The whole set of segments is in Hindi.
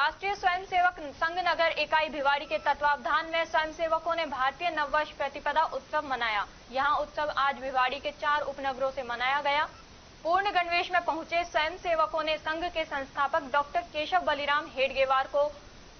राष्ट्रीय स्वयंसेवक संघ नगर इकाई भिवाड़ी के तत्वावधान में स्वयंसेवकों ने भारतीय नववर्ष प्रतिपदा उत्सव मनाया। यहां उत्सव आज भिवाड़ी के 4 उपनगरों से मनाया गया। पूर्ण गणवेश में पहुंचे स्वयंसेवकों ने संघ के संस्थापक डॉक्टर केशव बलिराम हेडगेवार को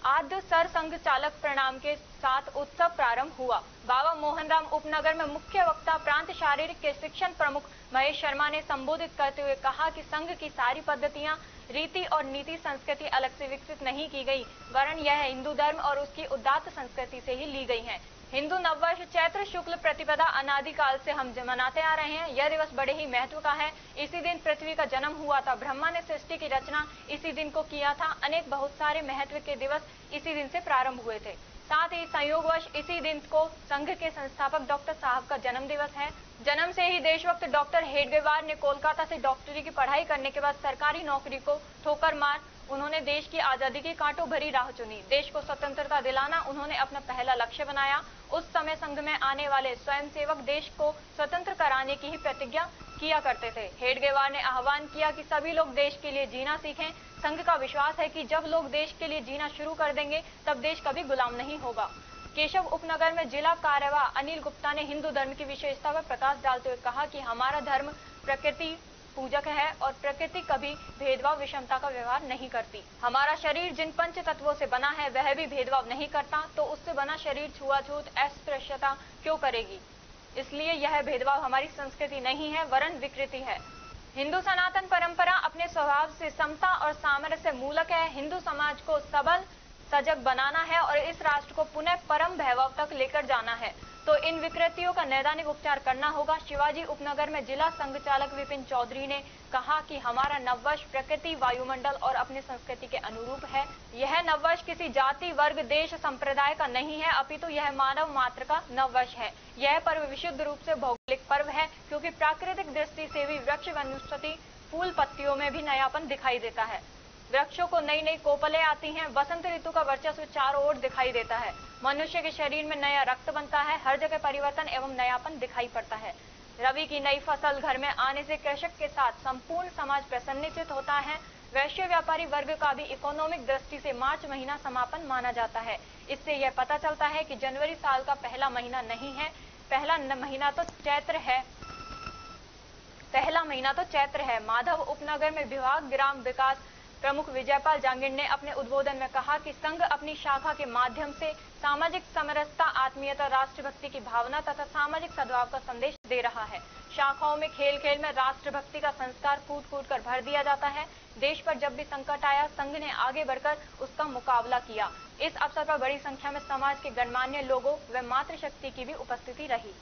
आद्य सर संघ चालक प्रणाम के साथ उत्सव प्रारंभ हुआ। बाबा मोहनराम उपनगर में मुख्य वक्ता प्रांत शारीरिक के शिक्षण प्रमुख महेश शर्मा ने संबोधित करते हुए कहा कि संघ की सारी पद्धतियां, रीति और नीति संस्कृति अलग से विकसित नहीं की गई, वरन यह हिंदू धर्म और उसकी उदात्त संस्कृति से ही ली गई है। हिंदू नववर्ष चैत्र शुक्ल प्रतिपदा अनादिकाल से हम मनाते आ रहे हैं। यह दिवस बड़े ही महत्व का है। इसी दिन पृथ्वी का जन्म हुआ था। ब्रह्मा ने सृष्टि की रचना इसी दिन को किया था। अनेक बहुत सारे महत्व के दिवस इसी दिन से प्रारंभ हुए थे। साथ ही संयोगवश इसी दिन को संघ के संस्थापक डॉक्टर साहब का जन्म दिवस है। जन्म से ही देशभक्त डॉक्टर हेडगेवार ने कोलकाता से डॉक्टरी की पढ़ाई करने के बाद सरकारी नौकरी को ठोकर मार उन्होंने देश की आजादी की कांटों भरी राह चुनी। देश को स्वतंत्रता दिलाना उन्होंने अपना पहला लक्ष्य बनाया। उस समय संघ में आने वाले स्वयंसेवक देश को स्वतंत्र कराने की ही प्रतिज्ञा किया करते थे। हेडगेवार ने आह्वान किया कि सभी लोग देश के लिए जीना सीखें। संघ का विश्वास है कि जब लोग देश के लिए जीना शुरू कर देंगे तब देश कभी गुलाम नहीं होगा। केशव उपनगर में जिला कार्यवाह अनिल गुप्ता ने हिंदू धर्म की विशेषता पर प्रकाश डालते हुए कहा कि हमारा धर्म प्रकृति पूजक है और प्रकृति कभी भेदभाव विषमता का व्यवहार नहीं करती। हमारा शरीर जिन पंच तत्वों से बना है वह भी भेदभाव नहीं करता, तो उससे बना शरीर छुआछूत अस्पृश्यता क्यों करेगी। इसलिए यह भेदभाव हमारी संस्कृति नहीं है वरन विकृति है। हिंदू सनातन परंपरा अपने स्वभाव से समता और सामरस्य मूलक है। हिंदू समाज को सबल सजग बनाना है और इस राष्ट्र को पुनः परम वैभव तक लेकर जाना है, तो इन विकृतियों का नैदानिक उपचार करना होगा। शिवाजी उपनगर में जिला संघ चालक विपिन चौधरी ने कहा कि हमारा नववर्ष प्रकृति, वायुमंडल और अपनी संस्कृति के अनुरूप है। यह नववर्ष किसी जाति, वर्ग, देश, संप्रदाय का नहीं है, अपितु यह मानव मात्र का नववर्ष है। यह पर्व विशुद्ध रूप से भौगोलिक पर्व है, क्योंकि प्राकृतिक दृष्टि से भी वृक्ष, वनस्पति, फूल पत्तियों में भी नयापन दिखाई देता है। वृक्षों को नई नई कोपलें आती हैं। बसंत ऋतु का वर्चस्व चारों ओर दिखाई देता है। मनुष्य के शरीर में नया रक्त बनता है। हर जगह परिवर्तन एवं नयापन दिखाई पड़ता है। रबी की नई फसल घर में आने से कृषक के साथ संपूर्ण समाज प्रसन्नचित्त होता है। वैश्य व्यापारी वर्ग का भी इकोनॉमिक दृष्टि से मार्च महीना समापन माना जाता है। इससे यह पता चलता है कि जनवरी साल का पहला महीना नहीं है, पहला महीना तो चैत्र है। माधव उपनगर में विभाग ग्राम विकास प्रमुख विजयपाल जांगिड़ ने अपने उद्बोधन में कहा कि संघ अपनी शाखा के माध्यम से सामाजिक समरसता, आत्मीयता, राष्ट्रभक्ति की भावना तथा सामाजिक सद्भाव का संदेश दे रहा है। शाखाओं में खेल खेल में राष्ट्रभक्ति का संस्कार कूट कूट कर भर दिया जाता है। देश पर जब भी संकट आया, संघ ने आगे बढ़कर उसका मुकाबला किया। इस अवसर पर बड़ी संख्या में समाज के गणमान्य लोगों व मातृशक्ति की भी उपस्थिति रही।